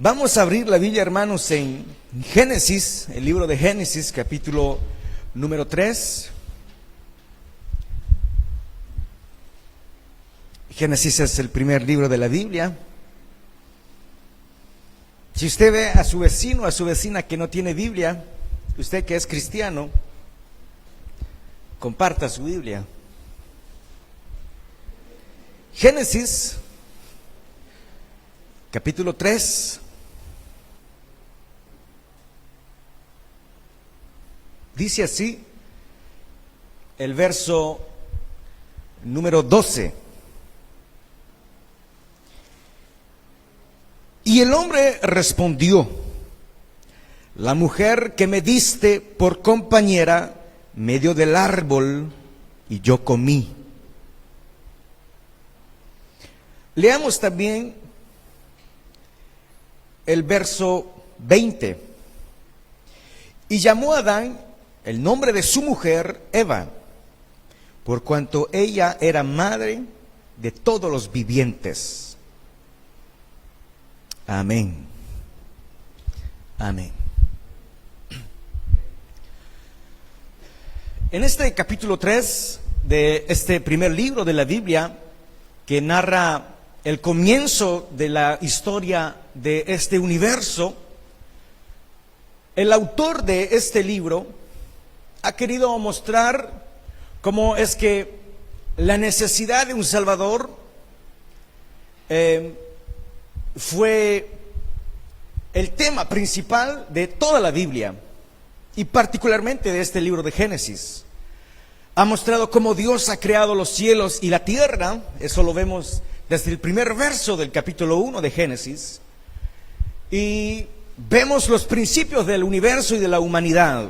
Vamos a abrir la Biblia, hermanos, en Génesis, el libro de Génesis, capítulo número 3. Génesis es el primer libro de la Biblia. Si usted ve a su vecino, a su vecina que no tiene Biblia, usted que es cristiano, comparta su Biblia. Génesis, capítulo 3. Dice así el verso número 12. Y el hombre respondió: la mujer que me diste por compañera me dio del árbol y yo comí. Leamos también el verso 20. Y llamó a Adán el nombre de su mujer Eva, por cuanto ella era madre de todos los vivientes. Amén. Amén. En este capítulo 3 de este primer libro de la Biblia, que narra el comienzo de la historia de este universo, el autor de este libro ha querido mostrar cómo es que la necesidad de un Salvador fue el tema principal de toda la Biblia y particularmente de este libro de Génesis. Ha mostrado cómo Dios ha creado los cielos y la tierra. Eso lo vemos desde el primer verso del capítulo 1 de Génesis, y vemos los principios del universo y de la humanidad.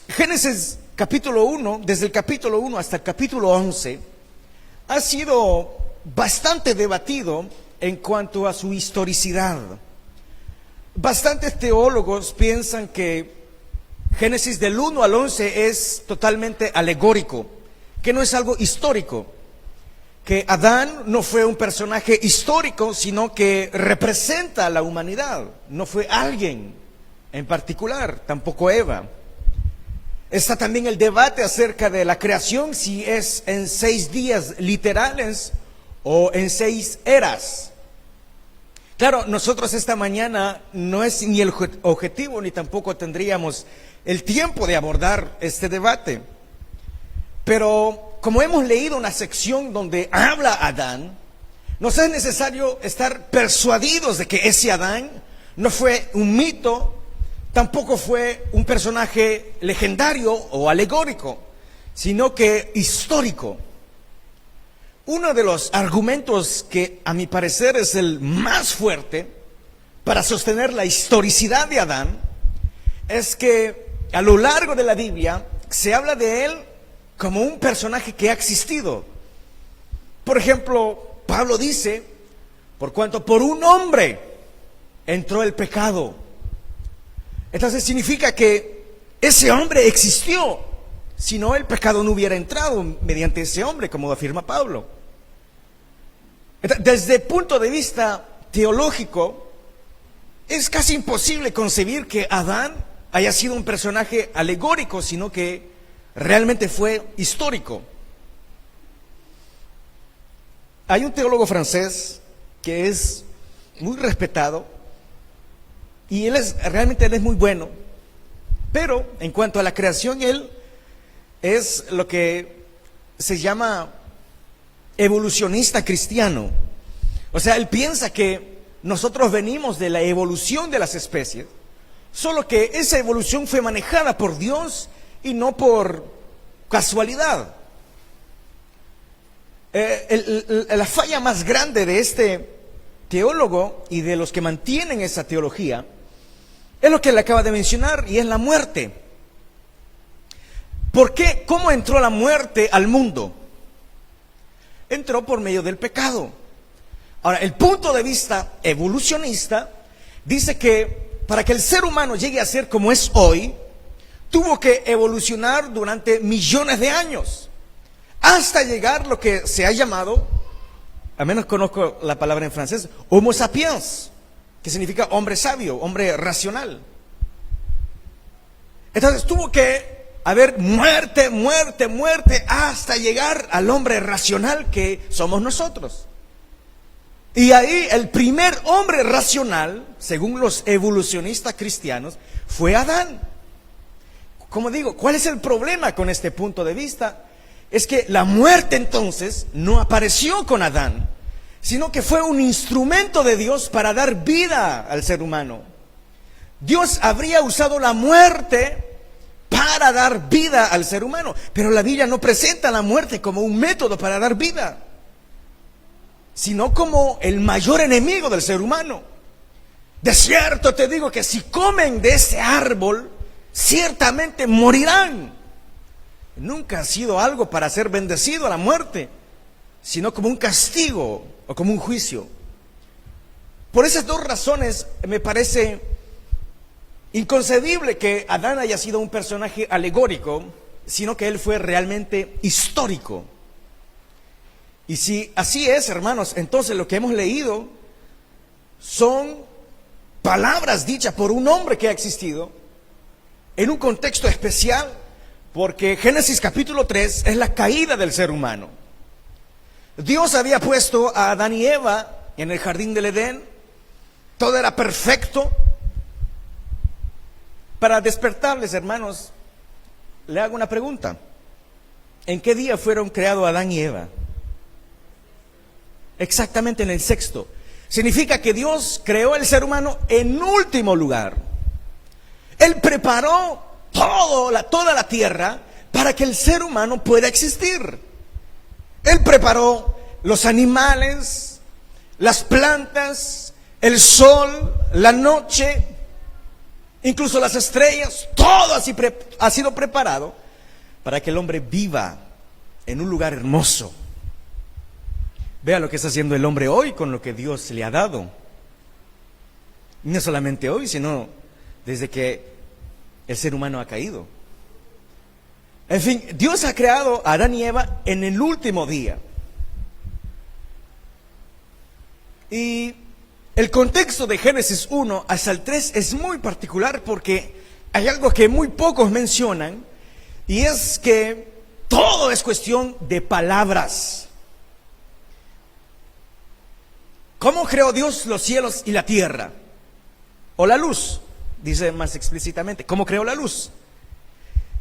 Génesis capítulo 1, desde el capítulo 1 hasta el capítulo 11, ha sido bastante debatido en cuanto a su historicidad. Bastantes teólogos piensan que Génesis del 1 al 11 es totalmente alegórico, que no es algo histórico, que Adán no fue un personaje histórico, sino que representa a la humanidad, no fue alguien en particular, tampoco Eva. Está también el debate acerca de la creación, si es en 6 días literales o en 6 eras. Claro, nosotros esta mañana no es ni el objetivo ni tampoco tendríamos el tiempo de abordar este debate. Pero como hemos leído una sección donde habla Adán, nos es necesario estar persuadidos de que ese Adán no fue un mito, tampoco fue un personaje legendario o alegórico, sino que histórico. Uno de los argumentos que a mi parecer es el más fuerte para sostener la historicidad de Adán es que a lo largo de la Biblia se habla de él como un personaje que ha existido. Por ejemplo, Pablo dice: por cuanto por un hombre entró el pecado. Entonces significa que ese hombre existió, si no el pecado no hubiera entrado mediante ese hombre, como afirma Pablo. Desde el punto de vista teológico, es casi imposible concebir que Adán haya sido un personaje alegórico, sino que realmente fue histórico. Hay un teólogo francés que es muy respetado y realmente él es muy bueno, pero en cuanto a la creación, él es lo que se llama evolucionista cristiano. O sea, él piensa que nosotros venimos de la evolución de las especies, solo que esa evolución fue manejada por Dios y no por casualidad. La falla más grande de este teólogo y de los que mantienen esa teología es lo que le acaba de mencionar, y es la muerte. ¿Por qué? ¿Cómo entró la muerte al mundo? Entró por medio del pecado. Ahora, el punto de vista evolucionista dice que para que el ser humano llegue a ser como es hoy, tuvo que evolucionar durante millones de años, hasta llegar a lo que se ha llamado, al menos conozco la palabra en francés, Homo sapiens. que significa hombre sabio, hombre racional. Entonces tuvo que haber muerte, muerte, muerte, hasta llegar al hombre racional que somos nosotros. Y ahí el primer hombre racional, según los evolucionistas cristianos, fue Adán. Como digo, ¿cuál es el problema con este punto de vista? Es que la muerte entonces no apareció con Adán, sino que fue un instrumento de Dios para dar vida al ser humano. Dios habría usado la muerte para dar vida al ser humano, pero la Biblia no presenta la muerte como un método para dar vida, sino como el mayor enemigo del ser humano. De cierto te digo que si comen de ese árbol, ciertamente morirán. Nunca ha sido algo para ser bendecido a la muerte, sino como un castigo o como un juicio. Por esas dos razones me parece inconcebible que Adán haya sido un personaje alegórico, sino que él fue realmente histórico. Y si así es, hermanos, entonces lo que hemos leído son palabras dichas por un hombre que ha existido en un contexto especial, porque Génesis capítulo 3 es la caída del ser humano. Dios había puesto a Adán y Eva en el jardín del Edén, todo era perfecto. Para despertarles, hermanos, le hago una pregunta. ¿En qué día fueron creados Adán y Eva? Exactamente en el sexto. Significa que Dios creó al ser humano en último lugar. Él preparó toda la tierra para que el ser humano pueda existir. Él preparó los animales, las plantas, el sol, la noche, incluso las estrellas. Todo así ha sido preparado para que el hombre viva en un lugar hermoso. Vea lo que está haciendo el hombre hoy con lo que Dios le ha dado. No solamente hoy, sino desde que el ser humano ha caído. En fin, Dios ha creado a Adán y Eva en el último día. Y el contexto de Génesis 1 hasta el 3 es muy particular porque hay algo que muy pocos mencionan, y es que todo es cuestión de palabras. ¿Cómo creó Dios los cielos y la tierra? O la luz, dice más explícitamente. ¿Cómo creó la luz?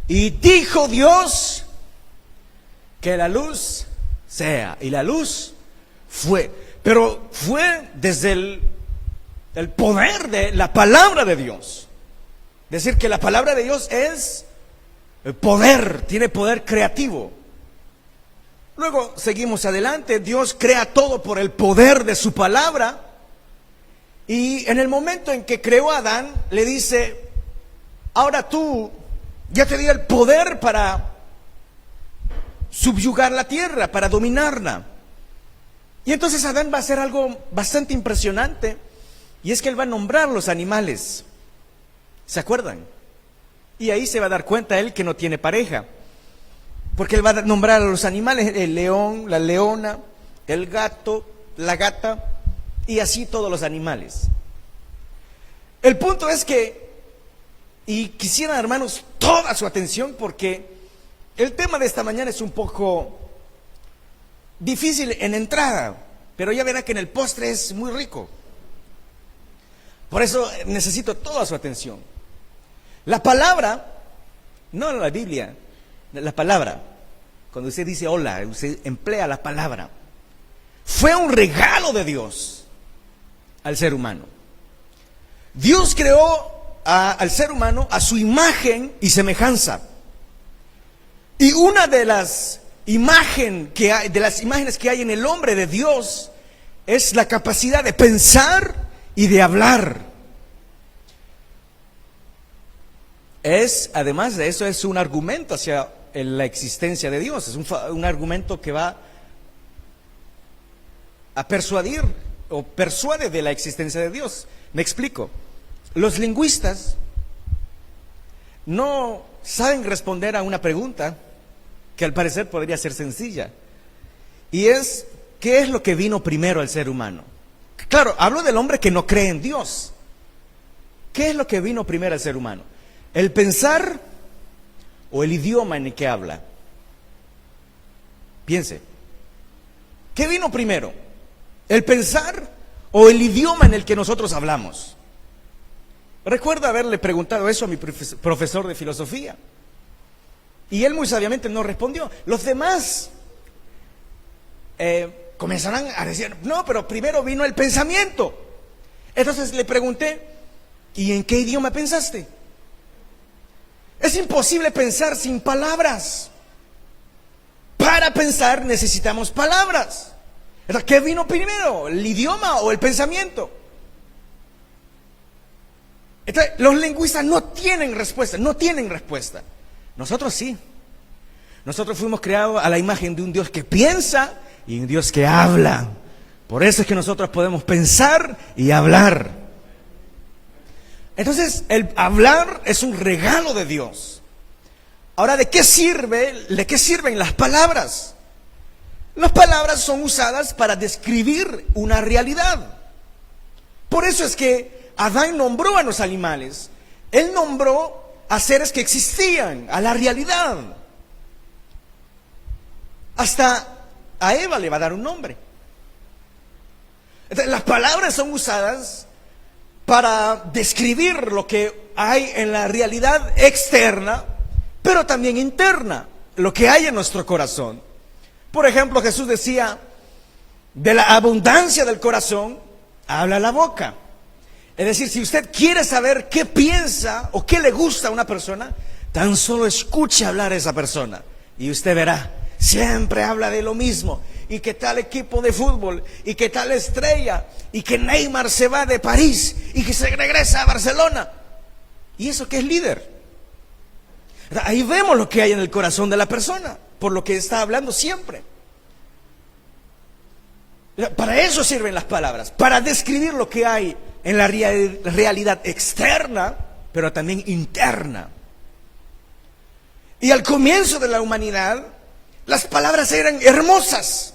Y dijo Dios que la luz sea. Y la luz fue. Pero fue desde el poder de la palabra de Dios. Decir que la palabra de Dios es poder, tiene poder creativo. Luego seguimos adelante. Dios crea todo por el poder de su palabra. Y en el momento en que creó a Adán, le dice: ahora tú, ya te di el poder para subyugar la tierra, para dominarla. Y entonces Adán va a hacer algo bastante impresionante, y es que él va a nombrar los animales. ¿Se acuerdan? Y ahí se va a dar cuenta él que no tiene pareja, porque él va a nombrar a los animales: el león, la leona, el gato, la gata, y así todos los animales. El punto es que, y quisiera, hermanos, toda su atención, porque el tema de esta mañana es un poco difícil en entrada, pero ya verá que en el postre es muy rico. Por eso necesito toda su atención. La palabra, no la Biblia, la palabra, cuando usted dice hola, usted emplea la palabra, fue un regalo de Dios al ser humano. Dios creó al ser humano a su imagen y semejanza. Y una de las imágenes que hay en el hombre de Dios es la capacidad de pensar y de hablar. Además de eso, es un argumento hacia la existencia de Dios. Es un argumento que va a persuadir o persuade de la existencia de Dios. Me explico. Los lingüistas no saben responder a una pregunta que al parecer podría ser sencilla, y es: ¿qué es lo que vino primero al ser humano? Claro, hablo del hombre que no cree en Dios. ¿Qué es lo que vino primero al ser humano? ¿El pensar o el idioma en el que habla? Piense. ¿Qué vino primero? ¿El pensar o el idioma en el que nosotros hablamos? Recuerdo haberle preguntado eso a mi profesor de filosofía. Y él muy sabiamente no respondió. Los demás comenzarán a decir, no, pero primero vino el pensamiento. Entonces le pregunté, ¿y en qué idioma pensaste? Es imposible pensar sin palabras. Para pensar necesitamos palabras. Entonces, ¿qué vino primero? ¿El idioma o el pensamiento? Entonces, los lingüistas no tienen respuesta, no tienen respuesta. Nosotros sí. Nosotros fuimos creados a la imagen de un Dios que piensa y un Dios que habla. Por eso es que nosotros podemos pensar y hablar. Entonces, el hablar es un regalo de Dios. Ahora, ¿de qué sirven las palabras? Las palabras son usadas para describir una realidad. Por eso es que Adán nombró a los animales. Él nombró a seres que existían, a la realidad. Hasta a Eva le va a dar un nombre. Entonces, las palabras son usadas para describir lo que hay en la realidad externa, pero también interna, lo que hay en nuestro corazón. Por ejemplo, Jesús decía, de la abundancia del corazón, habla la boca. Es decir, si usted quiere saber qué piensa o qué le gusta a una persona, tan solo escuche hablar a esa persona y usted verá, siempre habla de lo mismo. Y que tal equipo de fútbol, y que tal estrella, y que Neymar se va de París, y que se regresa a Barcelona. ¿Y eso qué es líder? Ahí vemos lo que hay en el corazón de la persona, por lo que está hablando siempre. Para eso sirven las palabras, para describir lo que hay en la realidad externa, pero también interna. Y al comienzo de la humanidad, las palabras eran hermosas.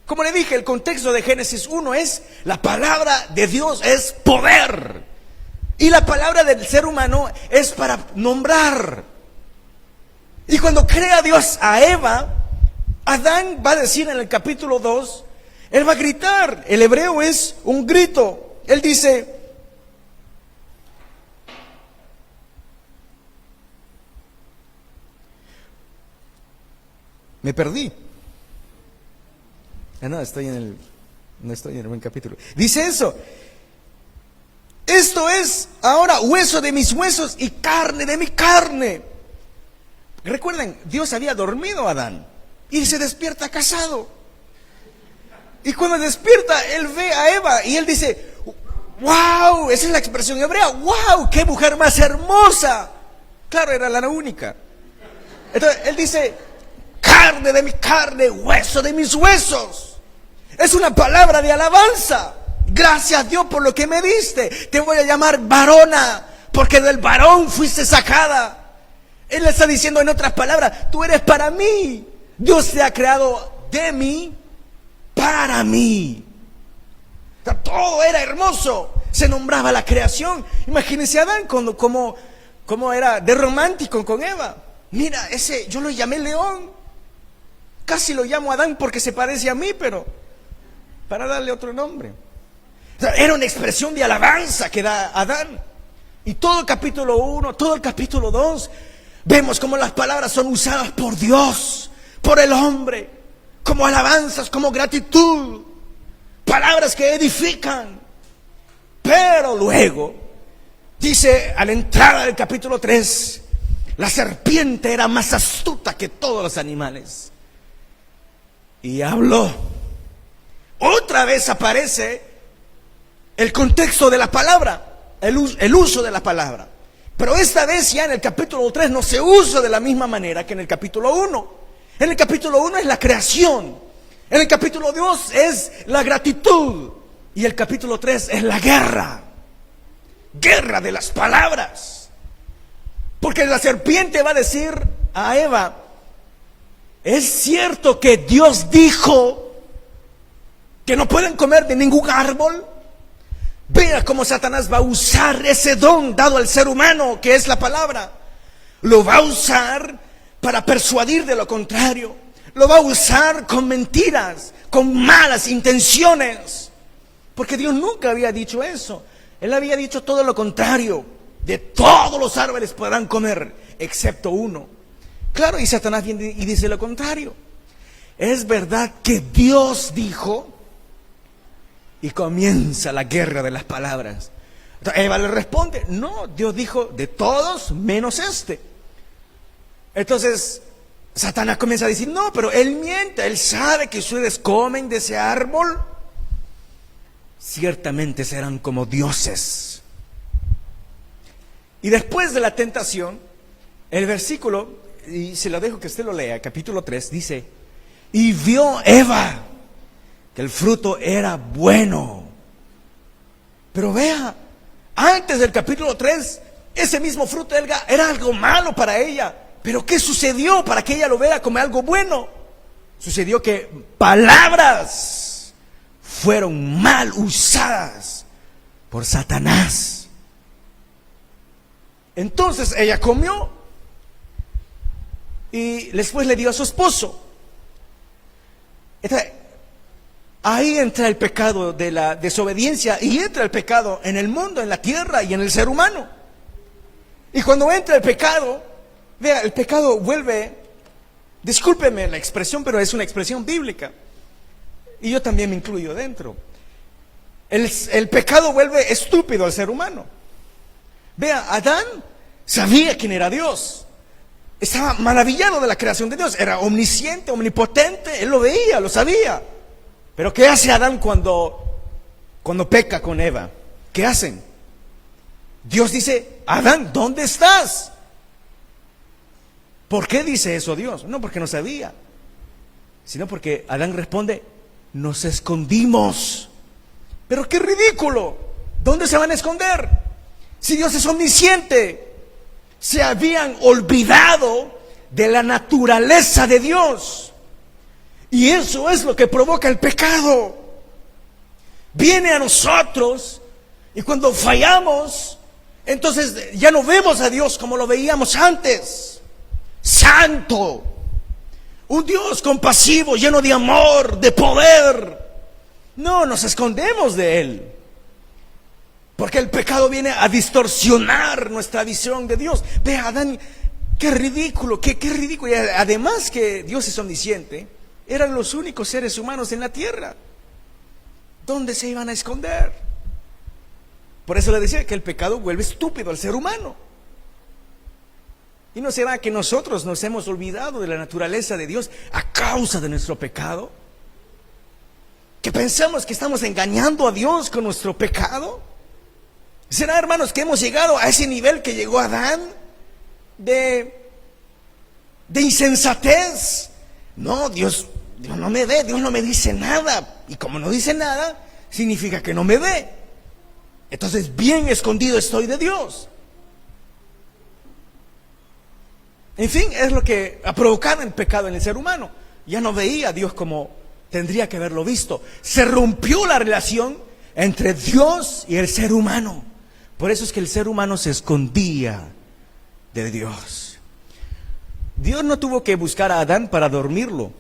Como le dije, el contexto de Génesis 1 es, la palabra de Dios es poder. Y la palabra del ser humano es para nombrar. Y cuando crea Dios a Eva, Adán va a decir en el capítulo 2, él va a gritar. El hebreo es un grito. Él dice, me perdí. No estoy en el buen capítulo. Dice eso. Esto es ahora hueso de mis huesos y carne de mi carne. Recuerden, Dios había dormido a Adán y se despierta casado. Y cuando despierta, él ve a Eva y él dice, wow, esa es la expresión hebrea, wow, qué mujer más hermosa. Claro, era la única. Entonces, él dice, carne de mi carne, hueso de mis huesos. Es una palabra de alabanza. Gracias Dios por lo que me diste. Te voy a llamar varona, porque del varón fuiste sacada. Él le está diciendo en otras palabras, tú eres para mí. Dios te ha creado de mí, para mí. O sea, todo era hermoso. Se nombraba la creación. Imagínense a Adán como era de romántico con Eva. Mira, ese yo lo llamé león. Casi lo llamo Adán porque se parece a mí, pero para darle otro nombre. O sea, era una expresión de alabanza que da Adán. Y todo el capítulo 1, todo el capítulo 2, vemos cómo las palabras son usadas por Dios, por el hombre, como alabanzas, como gratitud, palabras que edifican. Pero luego, dice a la entrada del capítulo 3, la serpiente era más astuta que todos los animales. Y habló. Otra vez aparece el contexto de la palabra, el uso de la palabra. Pero esta vez ya en el capítulo 3 no se usa de la misma manera que en el capítulo 1. En el capítulo 1 es la creación. En el capítulo 2 es la gratitud. Y el capítulo 3 es la guerra. Guerra de las palabras. Porque la serpiente va a decir a Eva, ¿es cierto que Dios dijo que no pueden comer de ningún árbol? Vea cómo Satanás va a usar ese don dado al ser humano, que es la palabra. Lo va a usar para persuadir de lo contrario. Lo va a usar con mentiras, con malas intenciones. Porque Dios nunca había dicho eso. Él había dicho todo lo contrario. De todos los árboles podrán comer, excepto uno. Claro, y Satanás viene y dice lo contrario. Es verdad que Dios dijo, y comienza la guerra de las palabras. Entonces Eva le responde, no, Dios dijo de todos menos este. Entonces Satanás comienza a decir, no, pero él miente, él sabe que ustedes comen de ese árbol, ciertamente serán como dioses. Y después de la tentación, el versículo, y se lo dejo que usted lo lea, capítulo 3, dice, y vio Eva que el fruto era bueno. Pero vea, antes del capítulo 3, ese mismo fruto era algo malo para ella. Pero ¿qué sucedió para que ella lo vea como algo bueno? Sucedió que palabras fueron mal usadas por Satanás. Entonces ella comió y después le dio a su esposo. Entonces, ahí entra el pecado de la desobediencia y entra el pecado en el mundo, en la tierra y en el ser humano. Y cuando entra el pecado, vea, el pecado vuelve, discúlpeme la expresión, pero es una expresión bíblica. Y yo también me incluyo dentro. El pecado vuelve estúpido al ser humano. Vea, Adán sabía quién era Dios. Estaba maravillado de la creación de Dios. Era omnisciente, omnipotente. Él lo veía, lo sabía. Pero ¿qué hace Adán cuando peca con Eva? ¿Qué hacen? Dios dice, Adán, ¿dónde estás? ¿Por qué dice eso Dios? No porque no sabía, sino porque Adán responde, nos escondimos. Pero qué ridículo. ¿Dónde se van a esconder? Si Dios es omnisciente. Se habían olvidado de la naturaleza de Dios. Y eso es lo que provoca el pecado. Viene a nosotros y cuando fallamos, entonces ya no vemos a Dios como lo veíamos antes. Santo, un Dios compasivo, lleno de amor, de poder. No, nos escondemos de Él. Porque el pecado viene a distorsionar nuestra visión de Dios. Ve, Adán, qué ridículo, qué ridículo. Y además que Dios es omnisciente, eran los únicos seres humanos en la tierra. ¿Dónde se iban a esconder? Por eso le decía que el pecado vuelve estúpido al ser humano. ¿Y no será que nosotros nos hemos olvidado de la naturaleza de Dios a causa de nuestro pecado? ¿Que pensamos que estamos engañando a Dios con nuestro pecado? ¿Será, hermanos, que hemos llegado a ese nivel que llegó Adán de insensatez? No, Dios no me ve, Dios no me dice nada. Y como no dice nada, significa que no me ve. Entonces bien escondido estoy de Dios. En fin, es lo que ha provocado el pecado en el ser humano. Ya no veía a Dios como tendría que haberlo visto. Se rompió la relación entre Dios y el ser humano. Por eso es que el ser humano se escondía de Dios. Dios no tuvo que buscar a Adán para dormirlo,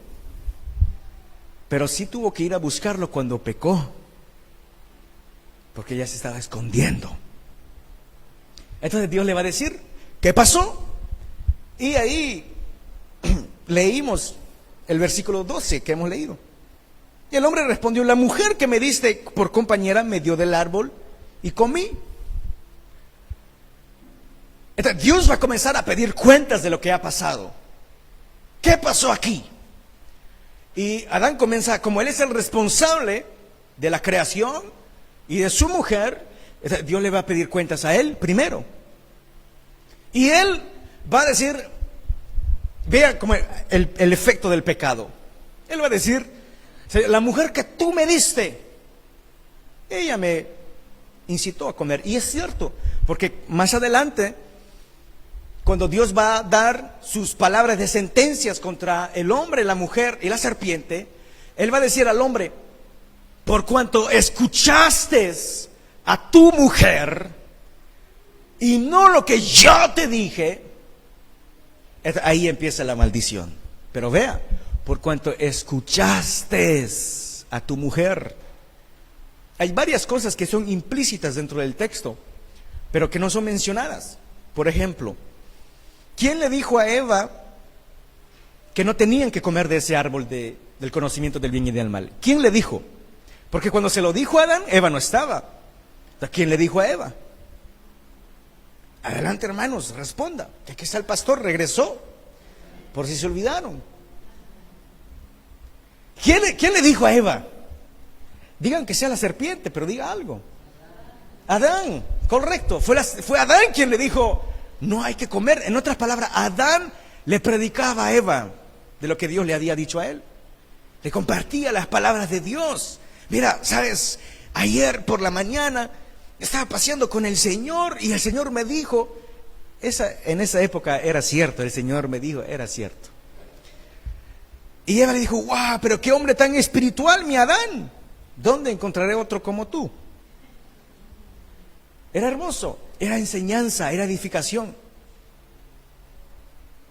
pero sí tuvo que ir a buscarlo cuando pecó, porque ya se estaba escondiendo. Entonces Dios le va a decir, ¿qué pasó? Y ahí leímos el versículo 12 que hemos leído. Y el hombre respondió, la mujer que me diste por compañera me dio del árbol y comí. Entonces Dios va a comenzar a pedir cuentas de lo que ha pasado. ¿Qué pasó aquí? Y Adán comienza, como él es el responsable de la creación y de su mujer, Dios le va a pedir cuentas a él primero. Y él va a decir, vea como el efecto del pecado. Él va a decir, la mujer que tú me diste, ella me incitó a comer. Y es cierto, porque más adelante, cuando Dios va a dar sus palabras de sentencias contra el hombre, la mujer y la serpiente, Él va a decir al hombre, por cuanto escuchaste a tu mujer y no lo que yo te dije, ahí empieza la maldición. Pero vea, por cuanto escuchaste a tu mujer. Hay varias cosas que son implícitas dentro del texto, pero que no son mencionadas. Por ejemplo, ¿quién le dijo a Eva que no tenían que comer de ese árbol del conocimiento del bien y del mal? ¿Quién le dijo? Porque cuando se lo dijo a Adán, Eva no estaba. ¿Quién le dijo a Eva? Adelante, hermanos, responda. Que aquí está el pastor, regresó, por si se olvidaron. ¿Quién le dijo a Eva? Digan que sea la serpiente, pero diga algo. Adán, correcto. Fue Adán quien le dijo, no hay que comer. En otras palabras, Adán le predicaba a Eva de lo que Dios le había dicho a él. Le compartía las palabras de Dios. Mira, sabes, ayer por la mañana estaba paseando con el Señor y el Señor me dijo, en esa época era cierto, el Señor me dijo, era cierto. Y Eva le dijo, wow, pero qué hombre tan espiritual, mi Adán. ¿Dónde encontraré otro como tú? Era hermoso, era enseñanza, era edificación.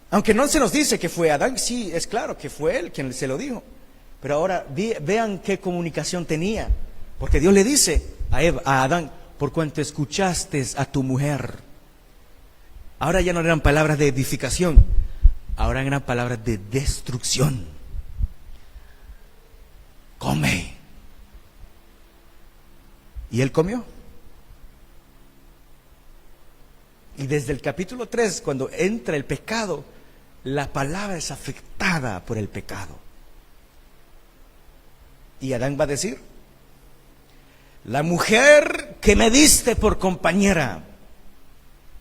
Aunque no se nos dice que fue Adán, sí, es claro que fue él quien se lo dijo. Pero ahora vean qué comunicación tenía. Porque Dios le dice a Adán, por cuanto escuchaste a tu mujer. Ahora ya no eran palabras de edificación, ahora eran palabras de destrucción. Come. Y él comió. Y desde el capítulo 3, cuando entra el pecado, la palabra es afectada por el pecado. Y Adán va a decir, la mujer que me diste por compañera.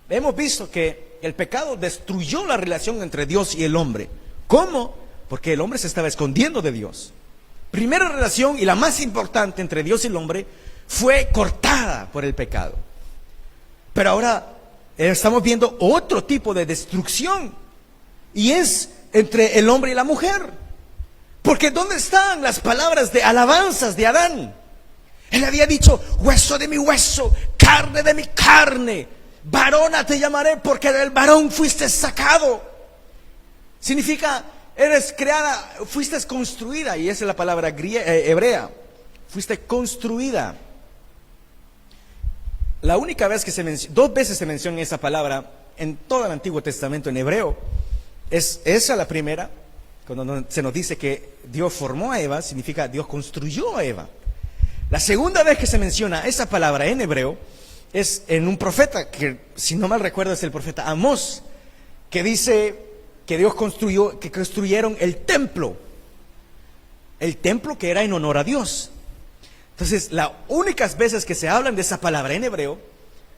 Hemos visto que el pecado destruyó la relación entre Dios y el hombre. ¿Cómo? Porque el hombre se estaba escondiendo de Dios. Primera relación y la más importante entre Dios y el hombre fue cortada por el pecado. Pero ahora estamos viendo otro tipo de destrucción, y es entre el hombre y la mujer. Porque ¿dónde están las palabras de alabanzas de Adán? Él había dicho, hueso de mi hueso, carne de mi carne, varona te llamaré porque del varón fuiste sacado. Significa, eres creada, fuiste construida, y esa es la palabra hebrea, fuiste construida. La única vez que dos veces se menciona esa palabra en todo el Antiguo Testamento en hebreo, es esa la primera, cuando se nos dice que Dios formó a Eva, significa Dios construyó a Eva. La segunda vez que se menciona esa palabra en hebreo es en un profeta, que si no mal recuerdo es el profeta Amós, que dice que Dios construyeron el templo que era en honor a Dios. Entonces, las únicas veces que se hablan de esa palabra en hebreo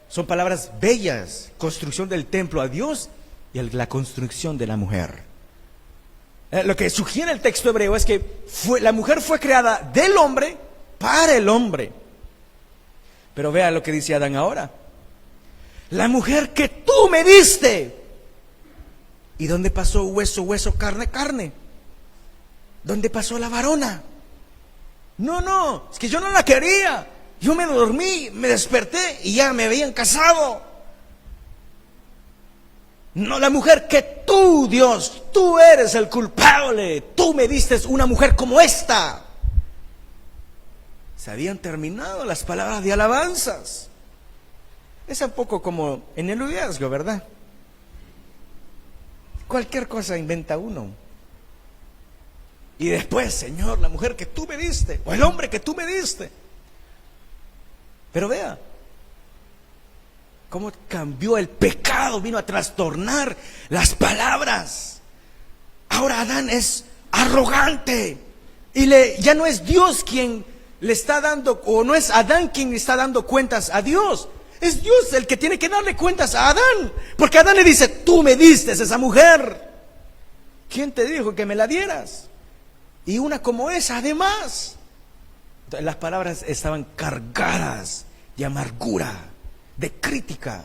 son palabras bellas: construcción del templo a Dios y la construcción de la mujer. Lo que sugiere el texto hebreo es que la mujer fue creada del hombre para el hombre. Pero vea lo que dice Adán ahora: la mujer que tú me diste. ¿Y dónde pasó hueso, hueso, carne, carne? ¿Dónde pasó la varona? No, es que yo no la quería. Yo me dormí, me desperté y ya me habían casado. No, la mujer que tú, Dios, tú eres el culpable. Tú me diste una mujer como esta. Se habían terminado las palabras de alabanzas. Es un poco como en el noviazgo, ¿verdad? Cualquier cosa inventa uno. Y después, Señor, la mujer que tú me diste, o el hombre que tú me diste. Pero vea cómo cambió el pecado, vino a trastornar las palabras. Ahora Adán es arrogante y ya no es Dios quien le está dando, o no es Adán quien le está dando cuentas a Dios. Es Dios el que tiene que darle cuentas a Adán, porque Adán le dice: tú me diste esa mujer. ¿Quién te dijo que me la dieras? Y una como esa, además. Las palabras estaban cargadas de amargura, de crítica,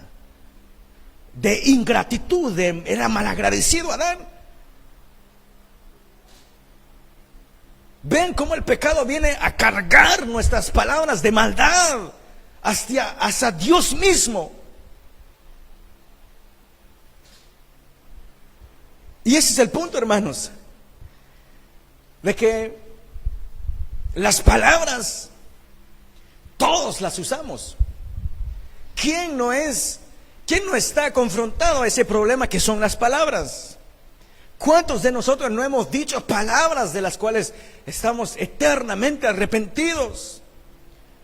de ingratitud, era malagradecido Adán. Ven cómo el pecado viene a cargar nuestras palabras de maldad, hasta Dios mismo. Y ese es el punto, hermanos, de que las palabras todos las usamos. ¿Quién no está confrontado a ese problema que son las palabras? ¿Cuántos de nosotros no hemos dicho palabras de las cuales estamos eternamente arrepentidos?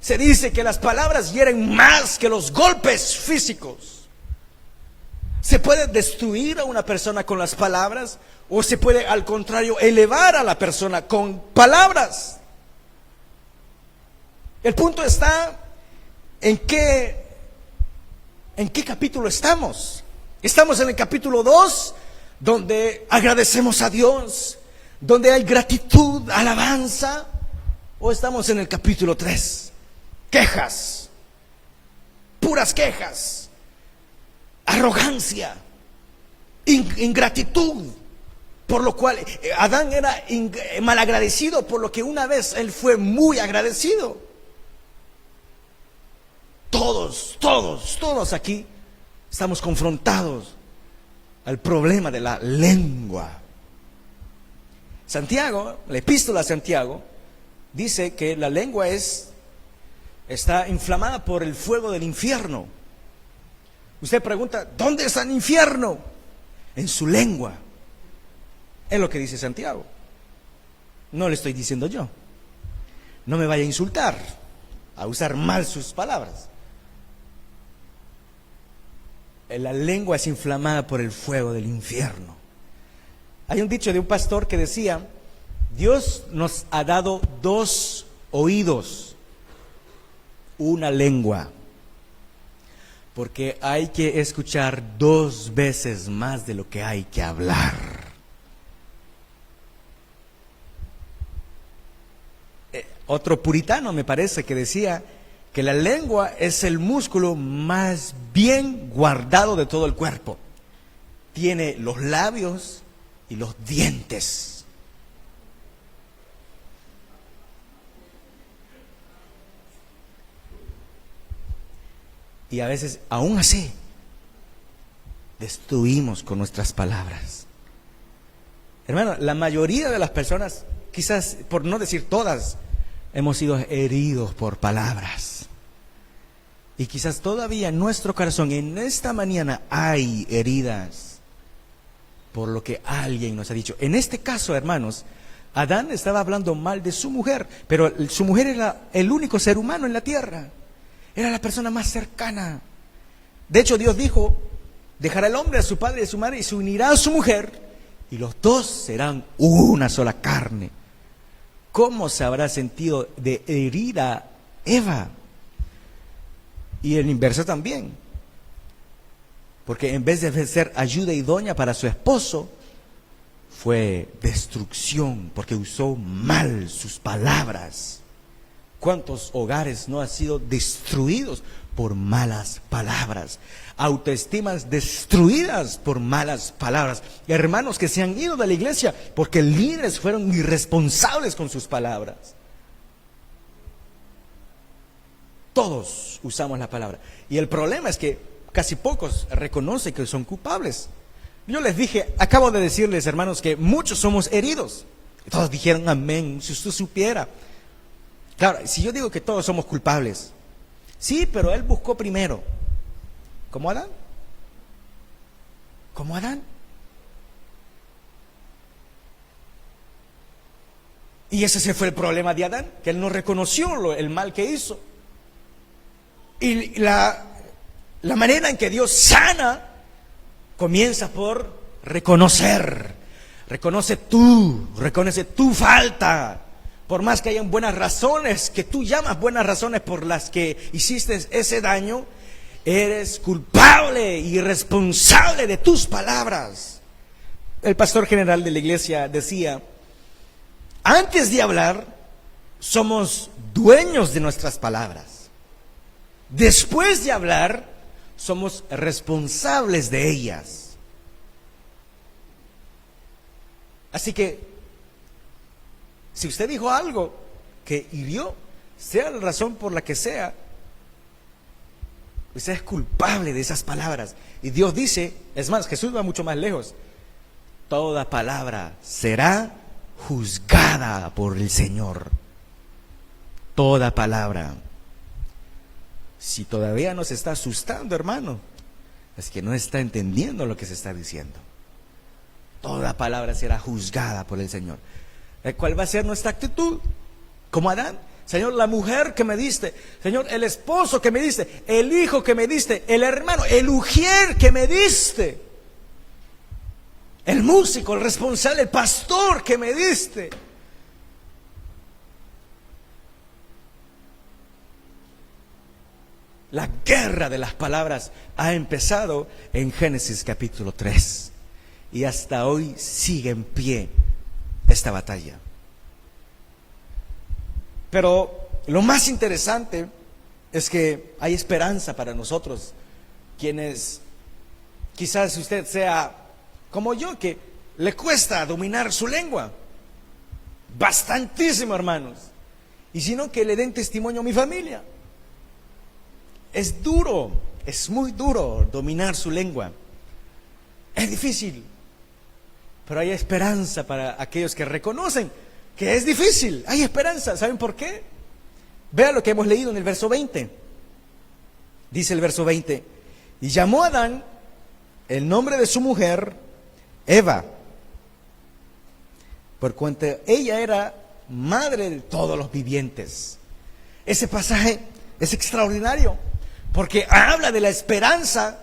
Se dice que las palabras hieren más que los golpes físicos. ¿Se puede destruir a una persona con las palabras? ¿O se puede, al contrario, elevar a la persona con palabras? El punto está en qué capítulo estamos. Estamos en el capítulo 2, donde agradecemos a Dios, donde hay gratitud, alabanza, o estamos en el capítulo 3, quejas, puras quejas, arrogancia, ingratitud, por lo cual Adán era malagradecido, por lo que una vez él fue muy agradecido. Todos aquí estamos confrontados al problema de la lengua. Santiago, la epístola a Santiago, dice que la lengua está inflamada por el fuego del infierno. Usted pregunta, ¿dónde está el infierno? En su lengua. Es lo que dice Santiago. No le estoy diciendo yo. No me vaya a insultar, a usar mal sus palabras. La lengua es inflamada por el fuego del infierno. Hay un dicho de un pastor que decía: Dios nos ha dado 2 oídos, una lengua, porque hay que escuchar 2 veces más de lo que hay que hablar. Otro puritano, me parece, que decía que la lengua es el músculo más bien guardado de todo el cuerpo. Tiene los labios y los dientes. Y a veces, aún así, destruimos con nuestras palabras. Hermano, la mayoría de las personas, quizás por no decir todas, hemos sido heridos por palabras. Y quizás todavía en nuestro corazón, en esta mañana, hay heridas por lo que alguien nos ha dicho. En este caso, hermanos, Adán estaba hablando mal de su mujer, pero su mujer era el único ser humano en la tierra. Era la persona más cercana. De hecho, Dios dijo: dejará el hombre a su padre y a su madre y se unirá a su mujer, y los 2 serán una sola carne. ¿Cómo se habrá sentido de herida Eva? Y el inverso también, porque en vez de ser ayuda idónea para su esposo, fue destrucción, porque usó mal sus palabras. ¿Cuántos hogares no han sido destruidos por malas palabras? Autoestimas destruidas por malas palabras. Hermanos que se han ido de la iglesia porque líderes fueron irresponsables con sus palabras. Todos usamos la palabra. Y el problema es que casi pocos reconocen que son culpables. Yo les dije, acabo de decirles, hermanos, que muchos somos heridos. Y todos dijeron amén, si usted supiera. Claro, si yo digo que todos somos culpables, sí, pero él buscó primero. ¿Como Adán? ¿Como Adán? Y ese fue el problema de Adán, que él no reconoció el mal que hizo. Y la manera en que Dios sana comienza por reconocer. Reconoce tu falta. Por más que hayan buenas razones, que tú llamas buenas razones por las que hiciste ese daño, eres culpable y responsable de tus palabras. El pastor general de la iglesia decía: antes de hablar, somos dueños de nuestras palabras. Después de hablar, somos responsables de ellas. Así que, si usted dijo algo que hirió, sea la razón por la que sea, Usted es culpable de esas palabras. Y Dios dice, es más, Jesús va mucho más lejos. Toda palabra será juzgada por el Señor. Toda palabra. Si todavía nos está asustando, hermano, es que no está entendiendo lo que se está diciendo. Toda palabra será juzgada por el Señor. ¿Cuál va a ser nuestra actitud? Como Adán. Señor, la mujer que me diste, Señor, el esposo que me diste, el hijo que me diste, el hermano, el ujier que me diste, el músico, el responsable, el pastor que me diste. La guerra de las palabras ha empezado en Génesis capítulo 3 y hasta hoy sigue en pie esta batalla. Pero lo más interesante es que hay esperanza para nosotros, quienes quizás usted sea como yo, que le cuesta dominar su lengua. Bastantísimo, hermanos. Y si no, que le den testimonio a mi familia. Es duro, es muy duro dominar su lengua. Es difícil, pero hay esperanza para aquellos que reconocen que es difícil. Hay esperanza. ¿Saben por qué? Vea lo que hemos leído en el verso 20. Dice el verso 20: y llamó a Adán el nombre de su mujer Eva, por cuanto ella era madre de todos los vivientes. Ese pasaje es extraordinario, porque habla de la esperanza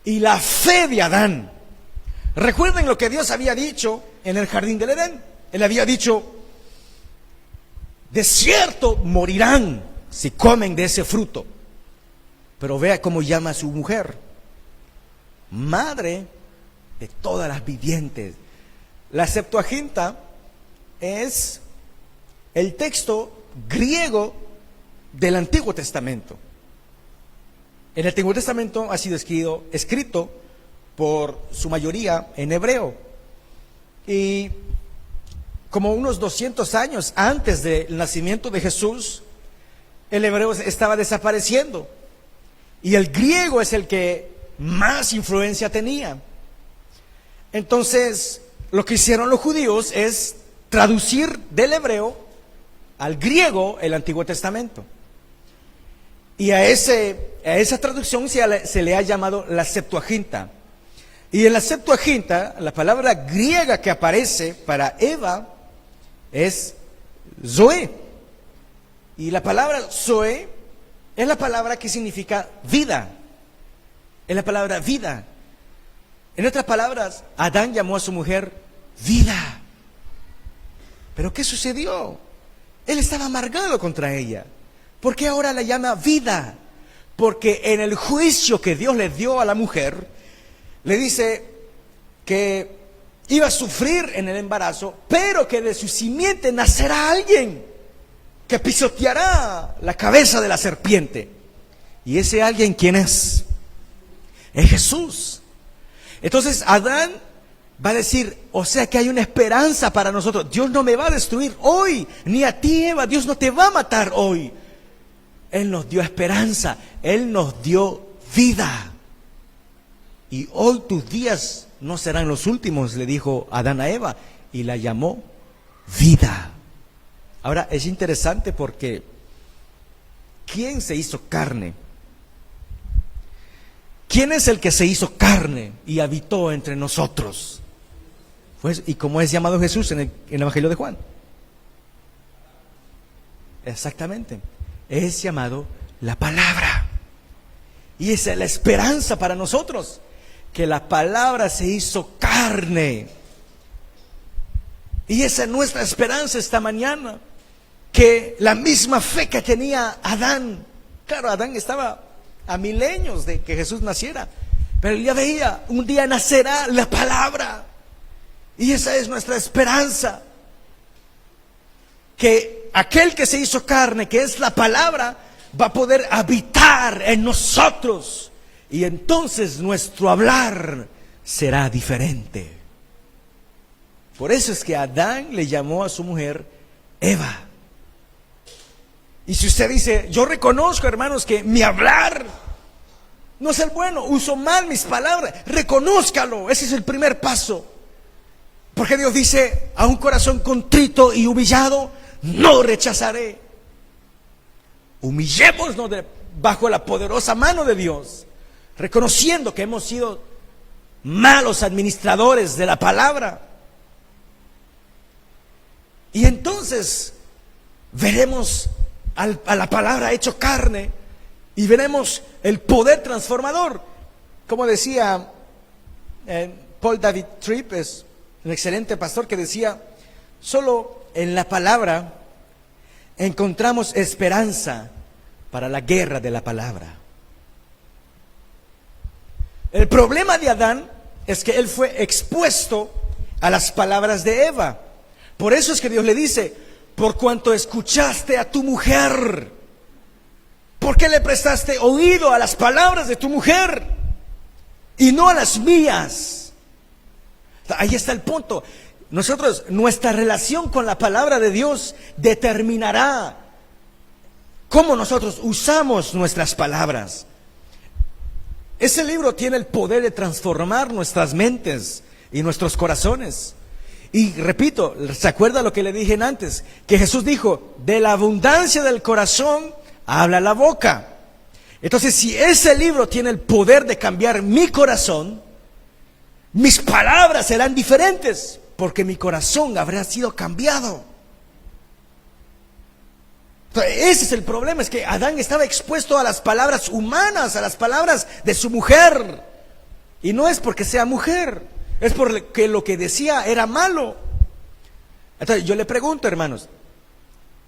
y la fe de Adán. Recuerden lo que Dios había dicho en el jardín del Edén. Él había dicho: de cierto morirán si comen de ese fruto. Pero vea cómo llama a su mujer: madre de todas las vivientes. La Septuaginta es el texto griego del Antiguo Testamento. El Antiguo Testamento ha sido escrito por su mayoría en hebreo. Y como unos 200 años antes del nacimiento de Jesús, el hebreo estaba desapareciendo. Y el griego es el que más influencia tenía. Entonces, lo que hicieron los judíos es traducir del hebreo al griego el Antiguo Testamento. Y a esa traducción se le ha llamado la Septuaginta. Y en la Septuaginta, la palabra griega que aparece para Eva es Zoe. Y la palabra Zoe es la palabra que significa vida. Es la palabra vida. En otras palabras, Adán llamó a su mujer vida. Pero ¿qué sucedió? Él estaba amargado contra ella. ¿Por qué ahora la llama vida? Porque en el juicio que Dios le dio a la mujer, le dice que iba a sufrir en el embarazo, pero que de su simiente nacerá alguien que pisoteará la cabeza de la serpiente. ¿Y ese alguien quién es? Es Jesús. Entonces Adán va a decir, o sea que hay una esperanza para nosotros. Dios no me va a destruir hoy, ni a ti, Eva. Dios no te va a matar hoy. Él nos dio esperanza, Él nos dio vida. Y hoy tus días no serán los últimos, le dijo Adán a Eva, y la llamó vida. Ahora es interesante porque ¿quién se hizo carne? ¿Quién es el que se hizo carne y habitó entre nosotros? Pues, ¿y cómo es llamado Jesús en el Evangelio de Juan? Exactamente. Es llamado la palabra. Y esa es la esperanza para nosotros, que la palabra se hizo carne. Y esa es nuestra esperanza esta mañana, que la misma fe que tenía Adán, claro, Adán estaba a milenios de que Jesús naciera, pero él ya veía, un día nacerá la palabra. Y esa es nuestra esperanza, que aquel que se hizo carne, que es la palabra, va a poder habitar en nosotros. Y entonces nuestro hablar será diferente. Por eso es que Adán le llamó a su mujer Eva. Y si usted dice, yo reconozco, hermanos, que mi hablar no es el bueno, uso mal mis palabras. Reconózcalo, ese es el primer paso. Porque Dios dice, a un corazón contrito y humillado, no rechazaré. Humillémonos bajo la poderosa mano de Dios, reconociendo que hemos sido malos administradores de la palabra. Y entonces veremos a la palabra hecho carne y veremos el poder transformador. Como decía Paul David Tripp, es un excelente pastor, que decía, solo en la palabra encontramos esperanza para la guerra de la palabra. El problema de Adán es que él fue expuesto a las palabras de Eva. Por eso es que Dios le dice, por cuanto escuchaste a tu mujer, ¿por qué le prestaste oído a las palabras de tu mujer y no a las mías? Ahí está el punto. Nuestra relación con la palabra de Dios determinará cómo nosotros usamos nuestras palabras. Ese libro tiene el poder de transformar nuestras mentes y nuestros corazones. Y repito, ¿se acuerda lo que le dije antes? Que Jesús dijo, de la abundancia del corazón habla la boca. Entonces, si ese libro tiene el poder de cambiar mi corazón, mis palabras serán diferentes, porque mi corazón habrá sido cambiado. Entonces, ese es el problema, es que Adán estaba expuesto a las palabras humanas, a las palabras de su mujer. Y no es porque sea mujer, es porque lo que decía era malo. Entonces yo le pregunto, hermanos,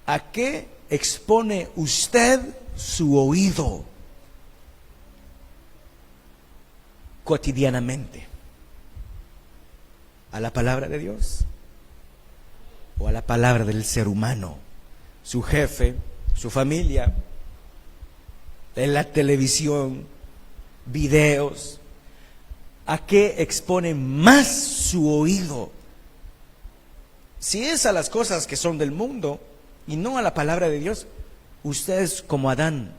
¿a qué expone usted su oído cotidianamente? ¿A la palabra de Dios o a la palabra del ser humano? Su jefe, su familia, en la televisión, videos. ¿A qué expone más su oído? Si es a las cosas que son del mundo y no a la palabra de Dios, usted es como Adán.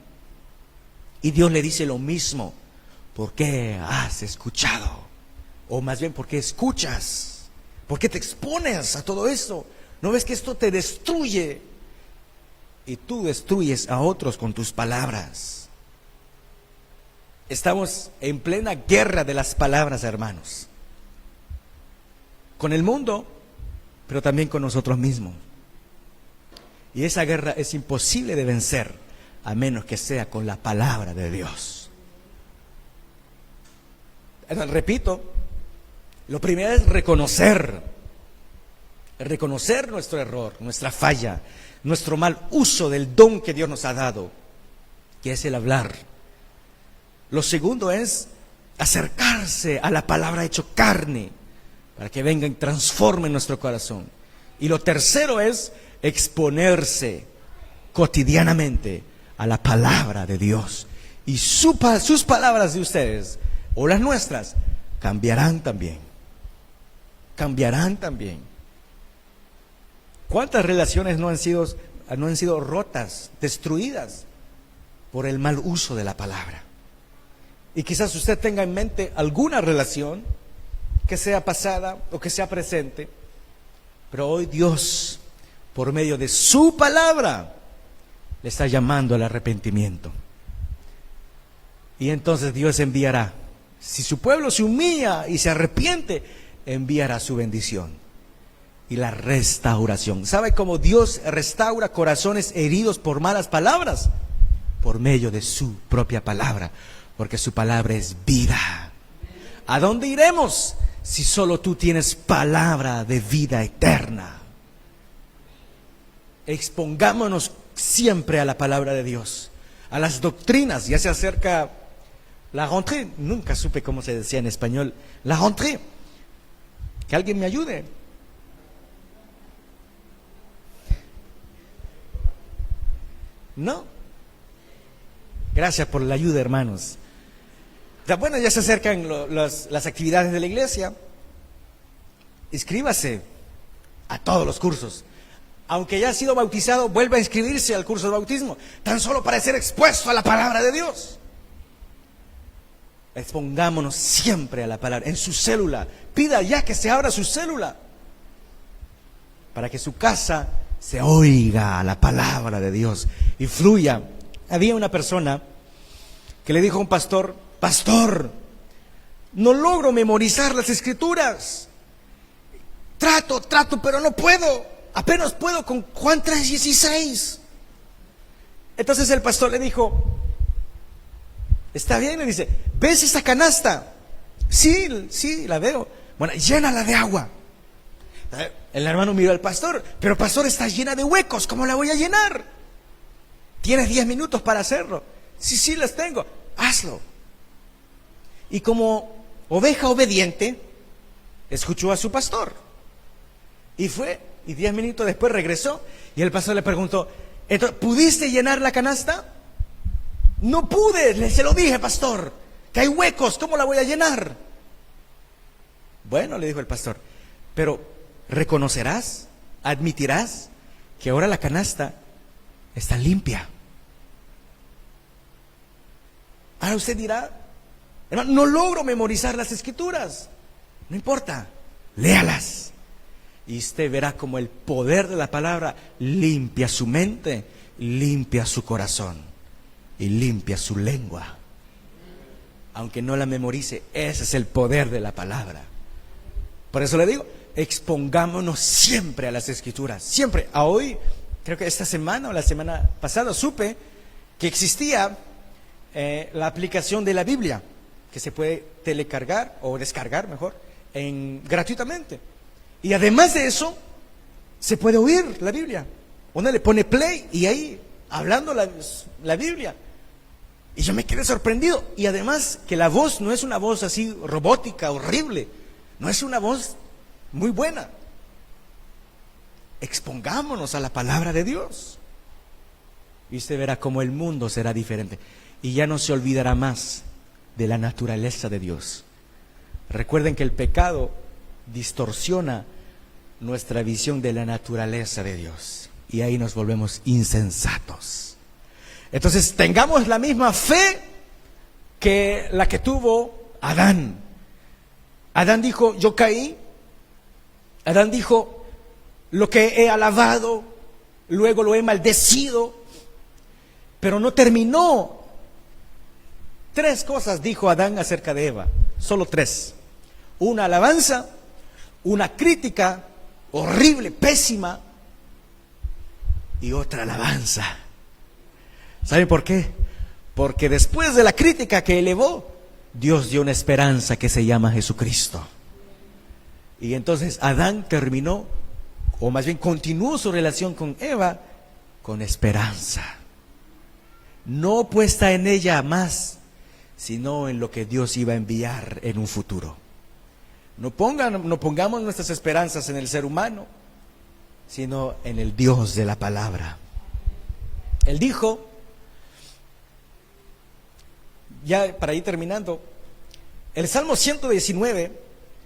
Y Dios le dice lo mismo. ¿Por qué has escuchado? O más bien, ¿por qué escuchas? ¿Por qué te expones a todo esto? ¿No ves que esto te destruye? Y tú destruyes a otros con tus palabras. Estamos en plena guerra de las palabras, hermanos. Con el mundo, pero también con nosotros mismos. Y esa guerra es imposible de vencer, a menos que sea con la palabra de Dios. Repito, lo primero es reconocer nuestro error, nuestra falla, nuestro mal uso del don que Dios nos ha dado, que es el hablar. Lo segundo es acercarse a la palabra hecho carne, para que venga y transforme nuestro corazón. Y lo tercero es exponerse cotidianamente a la palabra de Dios. Y sus palabras de ustedes, o las nuestras, cambiarán también. Cambiarán también. ¿Cuántas relaciones no han sido rotas, destruidas por el mal uso de la palabra? Y quizás usted tenga en mente alguna relación que sea pasada o que sea presente, pero hoy Dios, por medio de su palabra, le está llamando al arrepentimiento. Y entonces Dios enviará, si su pueblo se humilla y se arrepiente, enviará su bendición y la restauración. ¿Sabe cómo Dios restaura corazones heridos por malas palabras? Por medio de su propia palabra, porque su palabra es vida. ¿A dónde iremos si solo tú tienes palabra de vida eterna? Expongámonos siempre a la palabra de Dios, a las doctrinas. Ya se acerca la rentrée, nunca supe cómo se decía en español, la rentrée. Que alguien me ayude. ¿No? Gracias por la ayuda, hermanos. Bueno, ya se acercan las actividades de la iglesia. Inscríbase a todos los cursos. Aunque ya ha sido bautizado, vuelva a inscribirse al curso de bautismo, tan solo para ser expuesto a la palabra de Dios. Expongámonos siempre a la palabra, en su célula. Pida ya que se abra su célula, para que su casa se oiga la palabra de Dios y fluya. Había una persona que le dijo a un pastor: pastor, no logro memorizar las escrituras. Trato, pero no puedo. Apenas puedo con Juan 3:16. Entonces el pastor le dijo: está bien, le dice, ¿ves esa canasta? Sí, la veo. Bueno, llénala de agua. El hermano miró al pastor: pero pastor, está llena de huecos, ¿cómo la voy a llenar? Tienes 10 minutos para hacerlo. Sí, las tengo. Hazlo. Y como oveja obediente, escuchó a su pastor. Y fue, y 10 minutos después regresó, y el pastor le preguntó: ¿pudiste llenar la canasta? No pude, se lo dije, pastor, que hay huecos, ¿cómo la voy a llenar? Bueno, le dijo el pastor, pero reconocerás, admitirás que ahora la canasta está limpia. Ahora usted dirá: hermano, no logro memorizar las escrituras. No importa, léalas. Y usted verá como el poder de la palabra limpia su mente, limpia su corazón y limpia su lengua. Aunque no la memorice, ese es el poder de la palabra. Por eso le digo, expongámonos siempre a las escrituras. Siempre. A hoy, creo que esta semana o la semana pasada, supe que existía la aplicación de la Biblia, que se puede telecargar o descargar mejor, gratuitamente. Y además de eso, se puede oír la Biblia. Uno le pone play y ahí, hablando la Biblia. Y yo me quedé sorprendido. Y además que la voz no es una voz así robótica, horrible. No es una voz muy buena. Expongámonos a la palabra de Dios. Y usted verá cómo el mundo será diferente. Y ya no se olvidará más de la naturaleza de Dios. Recuerden que el pecado distorsiona nuestra visión de la naturaleza de Dios. Y ahí nos volvemos insensatos. Entonces tengamos la misma fe que la que tuvo Adán. Adán dijo: yo caí. Adán dijo: lo que he alabado, luego lo he maldecido. Pero no terminó. 3 cosas dijo Adán acerca de Eva. Solo 3. Una alabanza, una crítica horrible, pésima, y otra alabanza. ¿Saben por qué? Porque después de la crítica que elevó, Dios dio una esperanza que se llama Jesucristo. Y entonces Adán terminó, o más bien continuó su relación con Eva, con esperanza. No puesta en ella más, sino en lo que Dios iba a enviar en un futuro. No pongamos nuestras esperanzas en el ser humano, sino en el Dios de la palabra. Él dijo, ya para ir terminando, el Salmo 119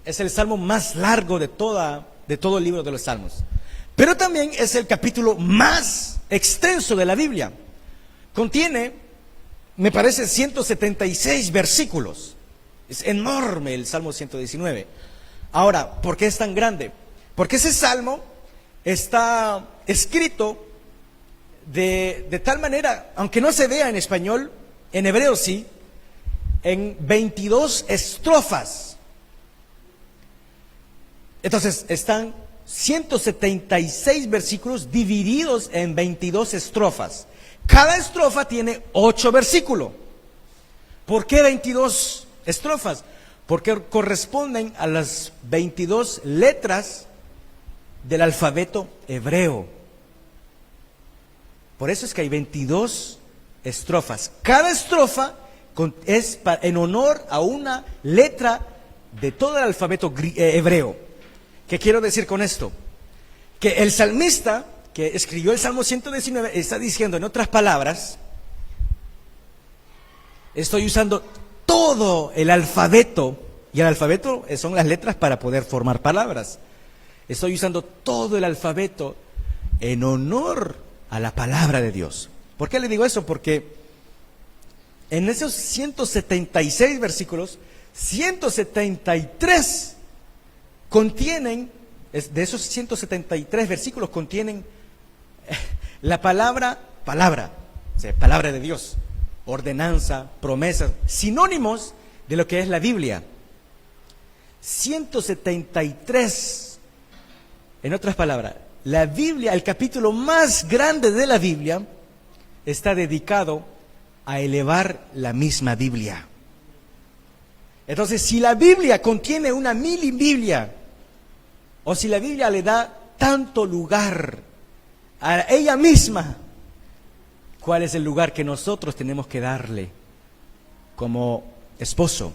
es el salmo más largo de todo el libro de los Salmos, pero también es el capítulo más extenso de la Biblia. Contiene, me parece, 176 versículos. Es enorme el Salmo 119. Ahora, ¿por qué es tan grande? Porque ese salmo está escrito de tal manera, aunque no se vea en español, en hebreo sí, en 22 estrofas. Entonces, están 176 versículos divididos en 22 estrofas. Cada estrofa tiene 8 versículos. ¿Por qué 22 estrofas? Porque corresponden a las 22 letras del alfabeto hebreo. Por eso es que hay 22 estrofas. Cada estrofa es en honor a una letra de todo el alfabeto hebreo. ¿Qué quiero decir con esto? Que el salmista que escribió el Salmo 119 está diciendo, en otras palabras, estoy usando todo el alfabeto, y el alfabeto son las letras para poder formar palabras. Estoy usando todo el alfabeto en honor a la palabra de Dios. ¿Por qué le digo eso? Porque en esos 176 versículos, 173 contienen, de esos 173 versículos contienen la palabra, o sea, palabra de Dios, ordenanza, promesas, sinónimos de lo que es la Biblia. 173, en otras palabras, la Biblia, el capítulo más grande de la Biblia, está dedicado a elevar la misma Biblia. Entonces, si la Biblia contiene una mini Biblia, o si la Biblia le da tanto lugar a ella misma, ¿cuál es el lugar que nosotros tenemos que darle como esposo,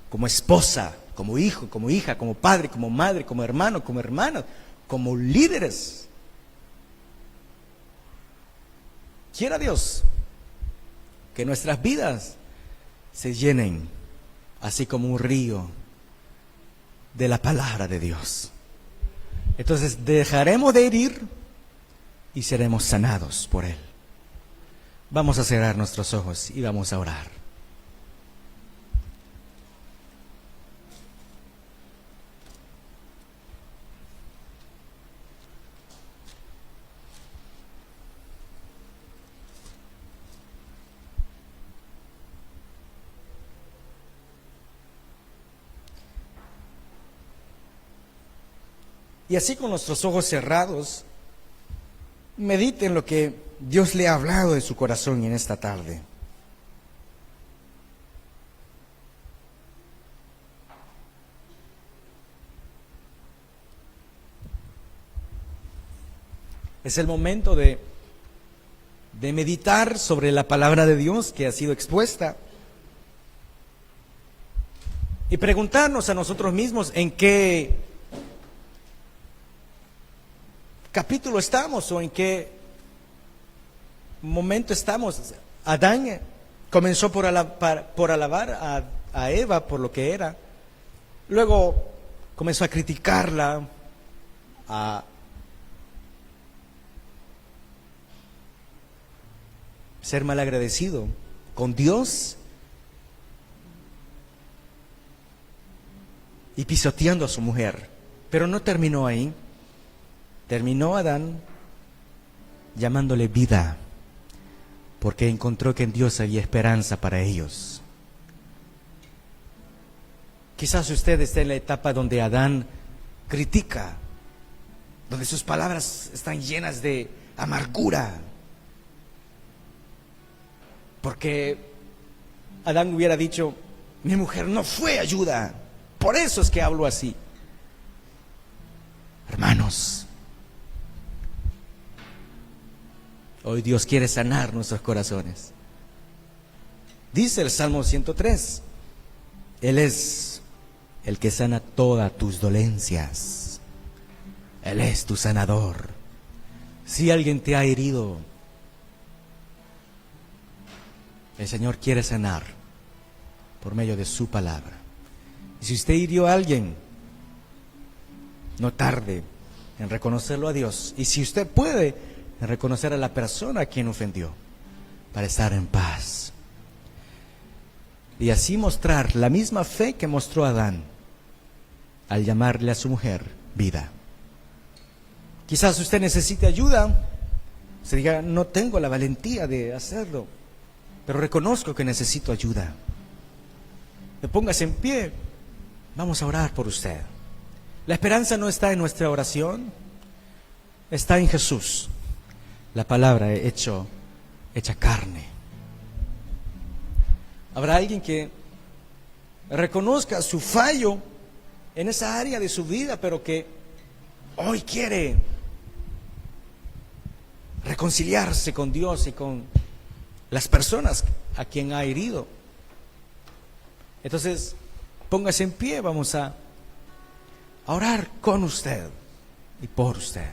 como esposa, como hijo, como hija, como padre, como madre, como hermano, como hermana, como líderes? Quiera Dios que nuestras vidas se llenen, así como un río, de la palabra de Dios. Entonces dejaremos de herir y seremos sanados por Él. Vamos a cerrar nuestros ojos y vamos a orar. Y así con nuestros ojos cerrados, mediten lo que Dios le ha hablado en su corazón en esta tarde. Es el momento de meditar sobre la palabra de Dios que ha sido expuesta y preguntarnos a nosotros mismos en qué capítulo estamos o en qué momento estamos. Adán comenzó por alabar a Eva por lo que era. Luego comenzó a criticarla, a ser malagradecido con Dios y pisoteando a su mujer. Pero no terminó ahí. Terminó Adán llamándole vida, porque encontró que en Dios había esperanza para ellos. Quizás usted esté en la etapa donde Adán critica, donde sus palabras están llenas de amargura, porque Adán hubiera dicho: mi mujer no fue ayuda, por eso es que hablo así. Hermanos, hoy Dios quiere sanar nuestros corazones. Dice el Salmo 103, Él es el que sana todas tus dolencias. Él es tu sanador. Si alguien te ha herido, el Señor quiere sanar por medio de su palabra. Y si usted hirió a alguien, no tarde en reconocerlo a Dios. Y si usted puede, en reconocer a la persona a quien ofendió, para estar en paz. Y así mostrar la misma fe que mostró Adán al llamarle a su mujer vida. Quizás usted necesite ayuda. Se diga: no tengo la valentía de hacerlo, pero reconozco que necesito ayuda. Póngase en pie. Vamos a orar por usted. La esperanza no está en nuestra oración, está en Jesús, la palabra hecha carne. Habrá alguien que reconozca su fallo en esa área de su vida, pero que hoy quiere reconciliarse con Dios y con las personas a quien ha herido. Entonces, póngase en pie, vamos a orar con usted y por usted.